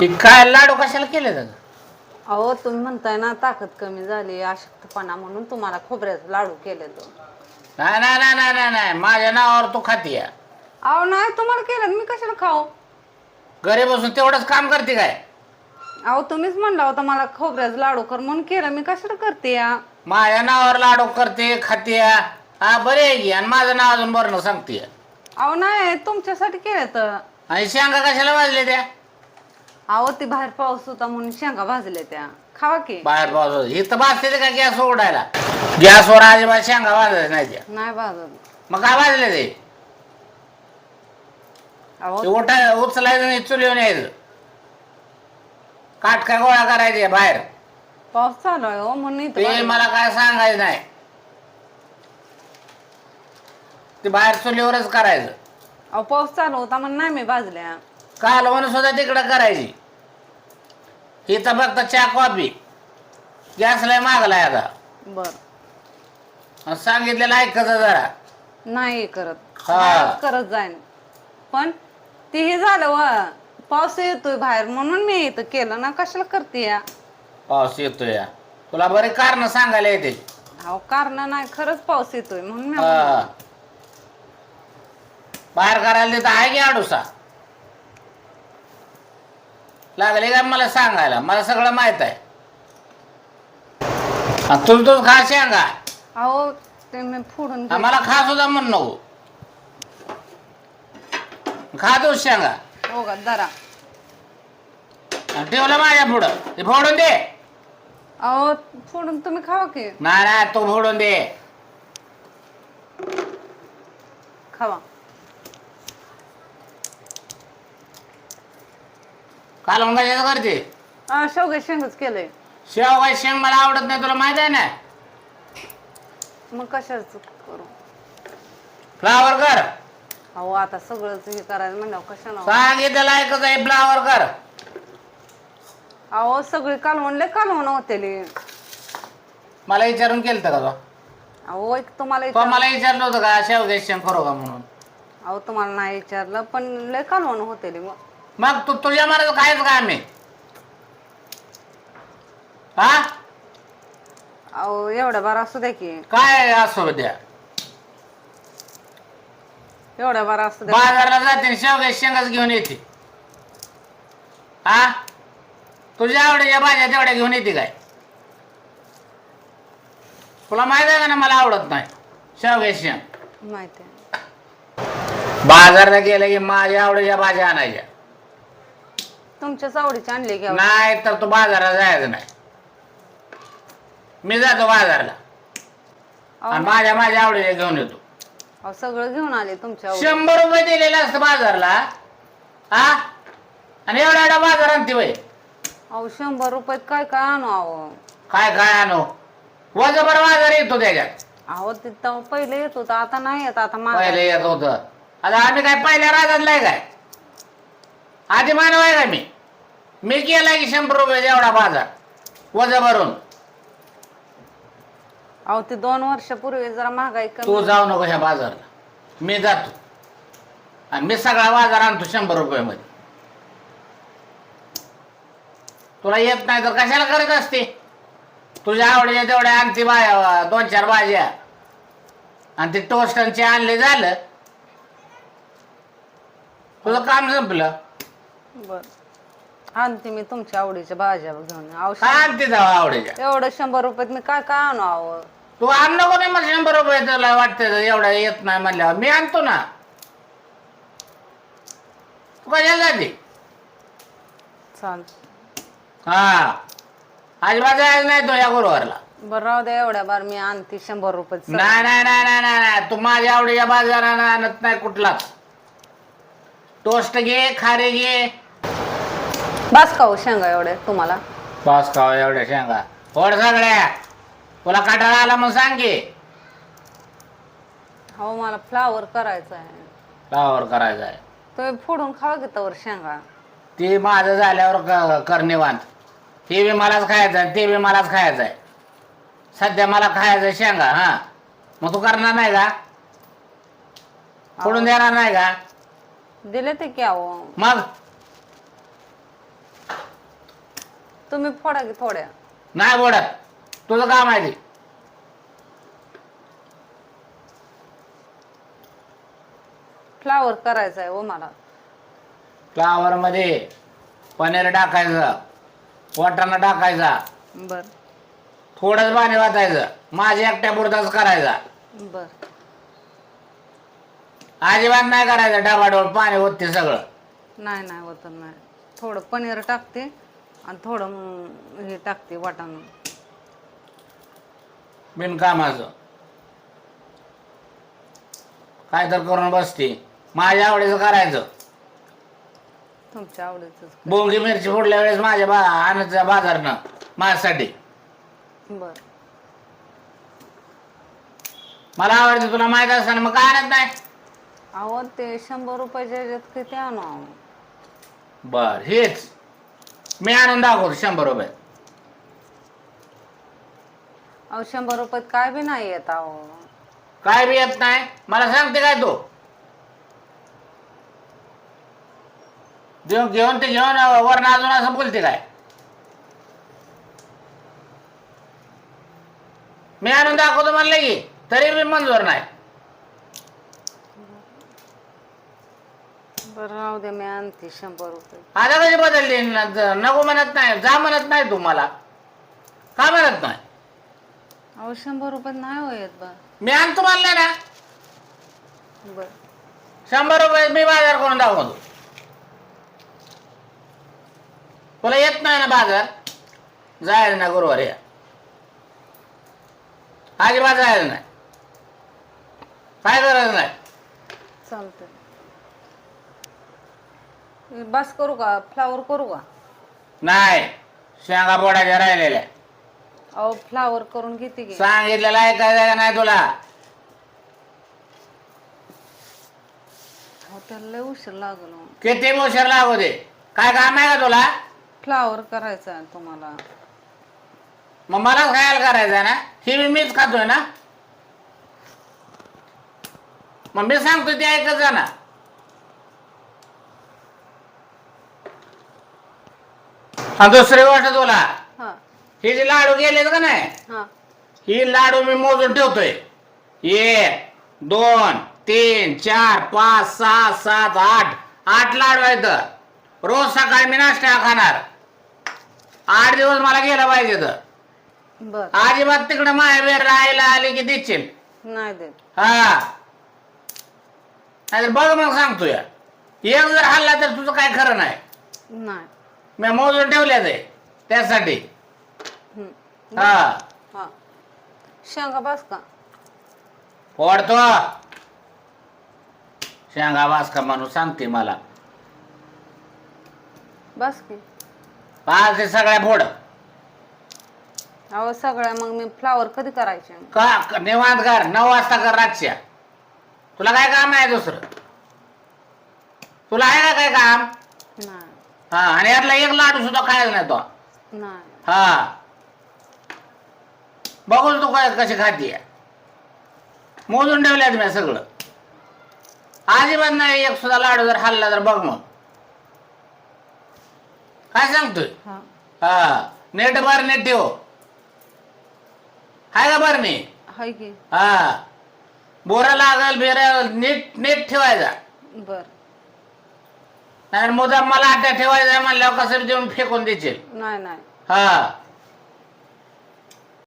की काय लाडू कशाला केले त्याचं? अहो तुम्ही म्हणताय ना ताकद कमी झाली अशक्तपणा म्हणून तुम्हाला खोबऱ्याचे लाडू केले तो. नाही नाही नाही नाही नाही नाही माझ्या नावावर तू खाती या. अहो नाही तुम्हाला केलं मी कशाला खाऊ? घरी बसून तेवढंच काम करते काय? अहो तुम्हीच म्हणला होता मला खोबऱ्याचे लाडू कर म्हणून केलं मी कशाला करते या? माझ्या नावावर लाडू करते खाते या. हा बरे आहे की आणि माझं नाव अजून बरं सांगते. अहो नाही तुमच्यासाठी केलं तर. आणि शेंगा कशाला वाजले त्या? अहो ती बाहेर पाऊस होता म्हणून शेंगा भाजल्या त्या खावा की. बाहेर पाऊस इथं भाजते का गॅस उघडायला? गॅसवर अजिबात शेंगा वाजत नाही त्या. नाही भाजत. मग काय वाजले ते? अहो उचलायचं नाही चुलीवर यायचं. काटका गोळा करायचे बाहेर. पाऊस चालू आहे हो म्हणून इथं ते भाजलं. मला काय सांगायचं नाही. ते बाहेर चुलीवरच करायचं. अहो पाऊस चालू होता म्हणून नाही मी भाजल्या. कालवण सुद्धा तिकडं करायची. इथं फक्त चहा कॉफी. गॅस लय मागलाय आता. बर आणि सांगितलेलं ऐकायचं जरा. नाही करत. हा. नाही करत जाईन पण ते हे झालं व पाऊस येतोय बाहेर म्हणून मी इथं केलं ना कशाला करते या? पाऊस येतोय या. तुला बरे कारण सांगायला येते. अहो कारण नाही खरंच पाऊस येतोय म्हणून मी हा. बाहेर करायला देत आहे की आडूसा लागले का मला सांगायला? मला सगळं माहित आहे. तुझ खा शेंगा. अहो ते मी फोडून घे- मला खा सुद्धा म्हण नको. खा तू शेंगा. हो का जरा. ठेवलं माझ्या पुढं ते फोडून दे. अहो फोडून तुम्ही खावा की. नाही नाही तू फोडून दे. खावा. कालवण कशाचं करते? शेवगे शेंगच केलंय. शेवगा शेंग मला आवडत नाही तुला माहित आहे ना. मग कशाच करू? फ्लावर कर. अहो आता सगळंच हे करायला म्हणल्यावर कशाला? सांगितलं ऐकच आहे फ्लावर कर. अहो सगळी कालवण होते. मला विचारून केलं का तो? अहो एक तुम्हाला तो मला विचारलं होतं का शेवगा शेंग करू का म्हणून? अहो तुम्हाला नाही विचारलं पण लय कालवण होते मग तू तुझ्या मनाचं खायचं का आम्ही? हा अहो एवढ्या बार असू द्या की. काय असो द्या. एवढ्या बार असू द्या. बाजारला जाते शेवगा शेंगाच घेऊन येते. हा तुझ्या आवडीच्या भाज्या तेवढ्या घेऊन येते काय? तुला माहित आहे का ना मला आवडत नाही शेवगा शेंग. माहिती आहे. बाजारला गेलं की माझ्या आवडीच्या भाज्या आणायच्या. तुमच्याच आवडीची आणली घ्या. नाही तर तू बाजारात जायचं नाही. मी जातो बाजारला आणि माझ्या आवडीच्या घेऊन येतो. अहो सगळं घेऊन आले तुमच्या 100 रुपये दिलेले असतं बाजारला. हा आणि एवढा बाजार आणते बाई. अहो 100 रुपयात काय काय आणू? अहो काय काय आणू? वजभर बाजार येतो त्याच्यात. अहो तिथं पहिले येत होतं आता नाही येत. आता पहिले येत होत. आता आम्ही काय पहिल्या राजातलाय काय? आधी मानव आहे का मी केलाय की 100 रुपये एवढा बाजार वज भरून. अहो ते 2 वर्षापूर्वी जरा महागाई कमी. तू जाऊ नको ह्या बाजारला. मी जातो आणि मी सगळा बाजार आणतो 100 रुपयामध्ये. तुला येत नाही तर कशाला करत असते? तुझ्या आवडीच्या तेवढ्या आणते 2-4 भाज्या आणि ते टोस्टनचे आणले झालं तुझं काम संपलं. बर आणते मी तुमच्या आवडीच्या भाज्या घेऊन. अहो काय आणते जावं आवडीच्या? एवढं 100 रुपयात मी काय काय आणू? अहो तू आण नको नाही मग 100 रुपये तुला वाटतं एवढ्या येत नाही म्हणल्यावर मी आणतो ना. तू कशाला जाते? चाल. हा अजिबात जायचं नाही तो या गुरुवारला. बरं राहू द्या एवढ्या बार मी आणते 100 रुपयात. नाही नाही नाही नाही नाही नाही तू माझ्या आवडीच्या बाजारानं आणत नाही कुठलाच. टोस्ट घे खारे घे. बस का हो शेंगा एवढ्या तुम्हाला? पास खावा एवढ्या शेंगा फोड सगळ्या. तुला काटाळा आला मग सांग की. हो मला फ्लावर करायचं आहे. फ्लावर करायचा आहे. तुम्ही फोडून खावा की तवर शेंगा. ते माझं झाल्यावर कर निवांत. हे बी मलाच खायचं आहे ते बी मलाच खायचं आहे. सध्या मला खायचं शेंगा. हा मग तू करणार नाही का? फोडून देणार नाही का? दिले ते की अहो. मग तुम्ही फोडा की थोड्या. नाही बोडत, तुझं काम आहे ते. फ्लावर करायचा आहे हो मला. फ्लावर मध्ये पनीर टाकायचं, वाटाणा टाकायचा, बर थोडंच पाणी वाचायचं, माझ्या एकट्या पुरताच करायचा. बर. अजिबात नाही करायचं डबाडोळ पाणी होते सगळं. नाही नाही होत नाही. थोडं पनीर टाकते आणि थोडं हे टाकते वाटाणा. बिनकामाचं काय तर करून बसते. माझ्या आवडीचं करायचं. तुमच्या आवडीच. बोंगी मिरची फोडल्या वेळेस माझ्या आणायचं बाजारनं माझ्यासाठी. बर. मला आवडते, तुला माहित असताना मग काय आणत नाही. अहो ते 100 रुपयाच्या ह्याच्यात किती आणू अहो? बर हेच मी आणून दाखवतो 100 रुपये. अहो 100 रुपयात काय बी नाही येत अहो. काय बी येत नाही मला सांगते काय तू. घेऊन ते घेऊन वरण अजून असं बोलते काय. मी आणून दाखवतो म्हणलं की तरी मी मंजूर नाही. बरं राहू दे, मी आणते 100 रुपये. आता कशी बदलली. नको म्हणत नाही, जा म्हणत नाही तू मला. का म्हणत नाही. अहो 100 रुपयात नाही हो येत बा. मी आणतो म्हणलं ना. बर 100 रुपये मी बाजार करून दाखवतो. तुला येत नाही ना बाजार, जायला ना गुरुवार या. अजिबात जायला नाही, काय गरज नाही. चालतंय. बस करू का, फ्लावर करू का? नाही, शेंगा बोडाच्या राहिलेल्या. अहो फ्लावर करून घेते की. सांगितलेलं ऐकायचं का नाही तुला. अहो त्याला लय उशीर लागल हो. किती उशीर लागू दे, काय काम आहे का तुला. फ्लावर करायचा आहे तुम्हाला. मग मला खायला करायचं ना, ही मीच खातोय ना. मग मी सांगतो ते ऐकायचं ना. हा दुसरी गोष्ट तुला, हा हे जे लाडू गेलेत का नाही, हा ही लाडू मी मोजून ठेवतोय. 1 2 3 4 5 6 7 8 लाडू आहेत. रोज सकाळी मी नाश्ता खाणार. 8 दिवस मला गेलं पाहिजे. तर बर अजिबात तिकडे माहेर राहायला आली की देशील. नाही देत. हा नाहीतर बघ मग सांगतो या, एक जर हल्ला तर तुझं काय खरं नाही. नाही. मी मोजून ठेवल्याच आहे त्यासाठी. हम्म. हा हा शेंगा बस का. फोडतो शेंगा वासका म्हणून सांगते मला. बस की. पाच ते सगळ्या फोड. अहो सगळ्या मग मी फ्लावर कधी करायचे. का निवांत कर, 9 वाजता कर रातच्या. तुला काय काम आहे दुसरं. तुला आहे का काय काम. नाही हा आणि यातला एक लाडू सुद्धा खायला नाही तो. नाही. हा बघून तू काय कशी खातीये. मोजून ठेवल्यात मी सगळं. अजिबात नाही एक सुद्धा लाडू जर खाल्ला तर बघ मग काय सांगतोय. हा हा नेट भर नेट ठेव. हाय का भर नाही. हाय की. हा बोरा लागल बेर नीट नीट ठेवायचा. बर नाही मुद्दाम मला आट्या ठेवायचा म्हणल्यावर कसं देऊन फेकून देशील. नाही नाही. हा